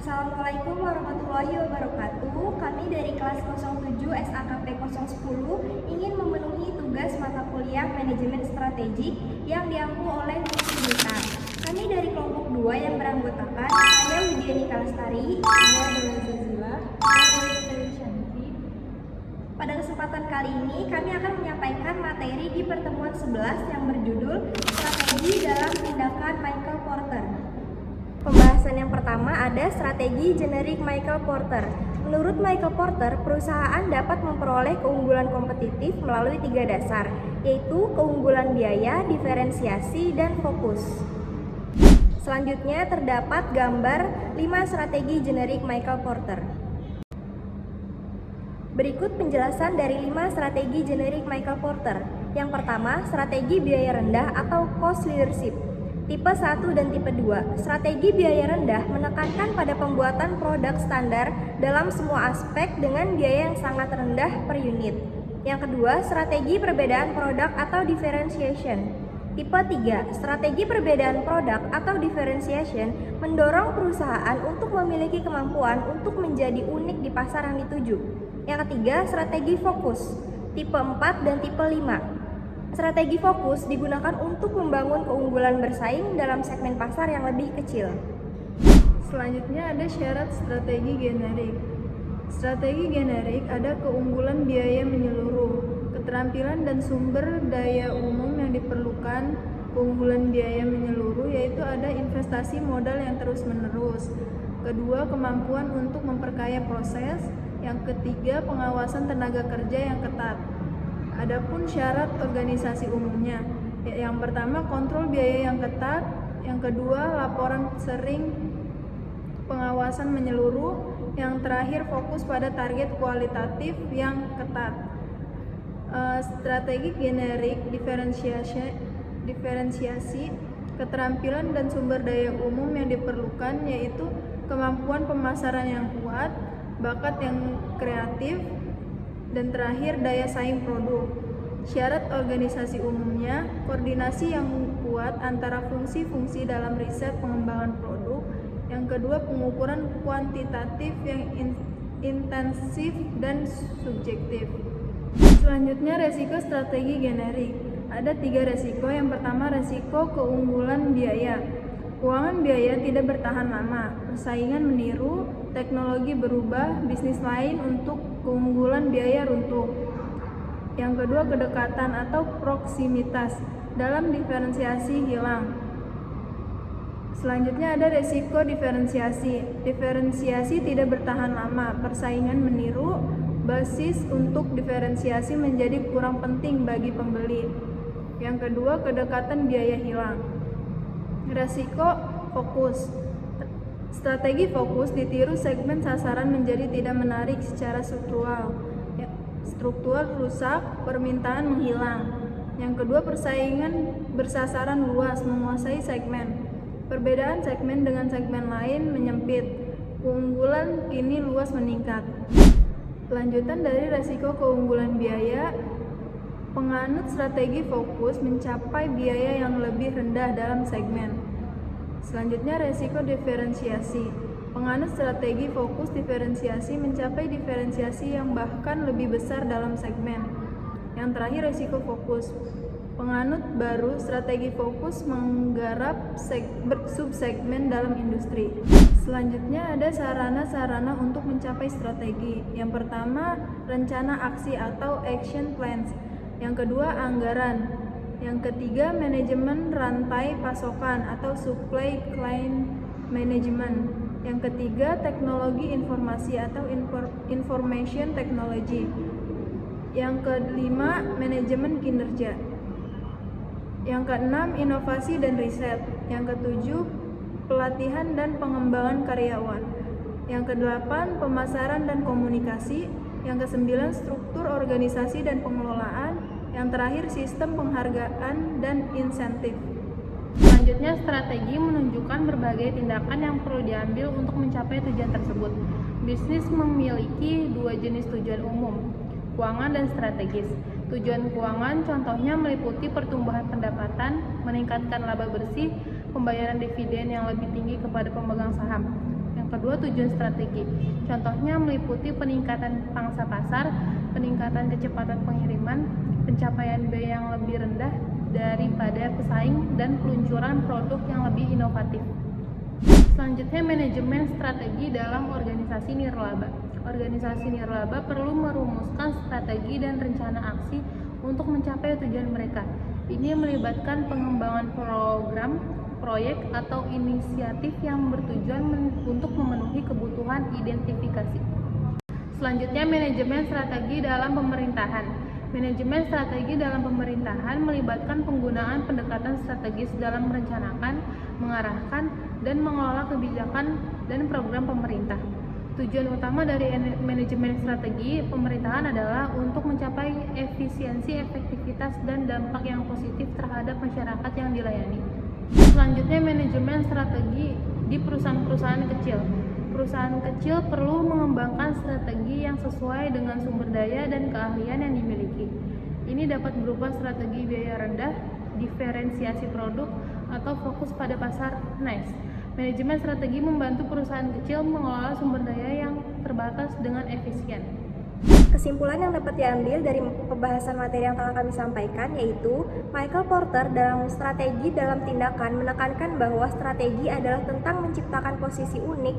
Assalamualaikum warahmatullahi wabarakatuh. Kami dari kelas 07 SAKP 010 ingin memenuhi tugas mata kuliah manajemen strategik yang diampu oleh Unita. Kami dari kelompok 2 yang beranggotakan saya Widiani Kalastari, saya Bella Zazila, saya Shanti. Pada kesempatan kali ini kami akan menyampaikan materi di pertemuan 11 yang berjudul Strategi dalam Tindakan Michael Porter. Pembahasan yang pertama ada strategi generik Michael Porter. Menurut Michael Porter, perusahaan dapat memperoleh keunggulan kompetitif melalui 3 dasar, yaitu keunggulan biaya, diferensiasi, dan fokus. Selanjutnya terdapat gambar 5 strategi generik Michael Porter. Berikut penjelasan dari 5 strategi generik Michael Porter. Yang pertama, strategi biaya rendah atau cost leadership. Tipe 1 dan tipe 2. Strategi biaya rendah menekankan pada pembuatan produk standar dalam semua aspek dengan biaya yang sangat rendah per unit. Yang kedua, strategi perbedaan produk atau differentiation. Tipe 3. Strategi perbedaan produk atau differentiation mendorong perusahaan untuk memiliki kemampuan untuk menjadi unik di pasar yang dituju. Yang ketiga, strategi fokus. Tipe 4 dan tipe 5. Strategi fokus digunakan untuk membangun keunggulan bersaing dalam segmen pasar yang lebih kecil. Selanjutnya ada syarat strategi generik. Strategi generik ada keunggulan biaya menyeluruh, keterampilan dan sumber daya umum yang diperlukan. Keunggulan biaya menyeluruh yaitu ada investasi modal yang terus-menerus. Kedua, kemampuan untuk memperkaya proses. Yang ketiga, pengawasan tenaga kerja yang ketat. Adapun syarat organisasi umumnya, yang pertama kontrol biaya yang ketat, yang kedua laporan sering, pengawasan menyeluruh, yang terakhir fokus pada target kualitatif yang ketat. Strategi generik, diferensiasi, keterampilan dan sumber daya umum yang diperlukan yaitu kemampuan pemasaran yang kuat, bakat yang kreatif, dan terakhir daya saing produk. Syarat organisasi umumnya, koordinasi yang kuat antara fungsi-fungsi dalam riset pengembangan produk. Yang kedua, pengukuran kuantitatif yang intensif dan subjektif. Selanjutnya, resiko strategi generik. Ada 3 resiko. Yang pertama, resiko keunggulan biaya. Keuangan biaya tidak bertahan lama, persaingan meniru, teknologi berubah, bisnis lain untuk keunggulan biaya runtuh. Yang kedua, kedekatan atau proksimitas dalam diferensiasi hilang. Selanjutnya ada resiko diferensiasi. Diferensiasi tidak bertahan lama, persaingan meniru, basis untuk diferensiasi menjadi kurang penting bagi pembeli. Yang kedua, kedekatan biaya hilang. Resiko fokus. Strategi fokus ditiru segmen sasaran menjadi tidak menarik secara struktural. Struktur rusak, permintaan menghilang. Yang kedua, persaingan bersasaran luas, menguasai segmen. Perbedaan segmen dengan segmen lain menyempit. Keunggulan kini luas meningkat. Lanjutan dari resiko keunggulan biaya. Penganut strategi fokus mencapai biaya yang lebih rendah dalam segmen. Selanjutnya resiko diferensiasi. Penganut strategi fokus diferensiasi mencapai diferensiasi yang bahkan lebih besar dalam segmen. Yang terakhir resiko fokus. Penganut baru strategi fokus menggarap subsegmen dalam industri. Selanjutnya ada sarana-sarana untuk mencapai strategi. Yang pertama, rencana aksi atau action plans. Yang kedua, anggaran. Yang ketiga, manajemen rantai pasokan atau supply chain management. Yang ketiga, teknologi informasi atau information technology. Yang kelima, manajemen kinerja. Yang keenam, inovasi dan riset. Yang ketujuh, pelatihan dan pengembangan karyawan. Yang kedelapan, pemasaran dan komunikasi. Yang kesembilan, struktur organisasi dan pengelolaan. Yang terakhir, sistem penghargaan dan insentif. Selanjutnya, strategi menunjukkan berbagai tindakan yang perlu diambil untuk mencapai tujuan tersebut. Bisnis memiliki 2 jenis tujuan umum, keuangan dan strategis. Tujuan keuangan contohnya meliputi pertumbuhan pendapatan, meningkatkan laba bersih, pembayaran dividen yang lebih tinggi kepada pemegang saham. Yang kedua, tujuan strategi. Contohnya meliputi peningkatan pangsa pasar, peningkatan kecepatan pengiriman, pencapaian biaya yang lebih rendah daripada pesaing, dan peluncuran produk yang lebih inovatif. Selanjutnya, manajemen strategi dalam organisasi nirlaba. Organisasi nirlaba perlu merumuskan strategi dan rencana aksi untuk mencapai tujuan mereka. Ini melibatkan pengembangan program, proyek, atau inisiatif yang bertujuan untuk memenuhi kebutuhan identifikasi. Selanjutnya, manajemen strategi dalam pemerintahan. Manajemen strategi dalam pemerintahan melibatkan penggunaan pendekatan strategis dalam merencanakan, mengarahkan, dan mengelola kebijakan dan program pemerintah. Tujuan utama dari manajemen strategi pemerintahan adalah untuk mencapai efisiensi, efektivitas, dan dampak yang positif terhadap masyarakat yang dilayani. Selanjutnya, manajemen strategi di perusahaan-perusahaan kecil. Perusahaan kecil perlu mengembangkan strategi yang sesuai dengan sumber daya dan keahlian yang dimiliki. Ini dapat berupa strategi biaya rendah, diferensiasi produk, atau fokus pada pasar niche. Manajemen strategi membantu perusahaan kecil mengelola sumber daya yang terbatas dengan efisien. Kesimpulan yang dapat diambil dari pembahasan materi yang telah kami sampaikan yaitu Michael Porter dalam Strategi dalam Tindakan menekankan bahwa strategi adalah tentang menciptakan posisi unik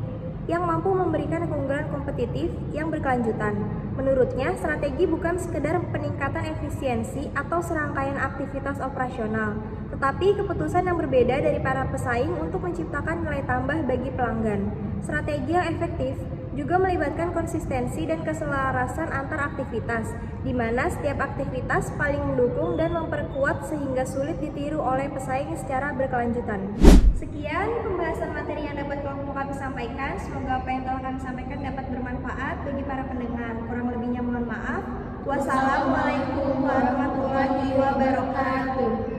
yang mampu memberikan keunggulan kompetitif yang berkelanjutan. Menurutnya, strategi bukan sekedar peningkatan efisiensi atau serangkaian aktivitas operasional, tetapi keputusan yang berbeda dari para pesaing untuk menciptakan nilai tambah bagi pelanggan. Strategi yang efektif juga melibatkan konsistensi dan keselarasan antar aktivitas, di mana setiap aktivitas paling mendukung dan memperkuat sehingga sulit ditiru oleh pesaing secara berkelanjutan. Sekian pembahasan materi yang dapat kami sampaikan. Semoga apa yang telah kami sampaikan dapat bermanfaat bagi para pendengar. Kurang lebihnya mohon maaf. Wassalamualaikum warahmatullahi wabarakatuh.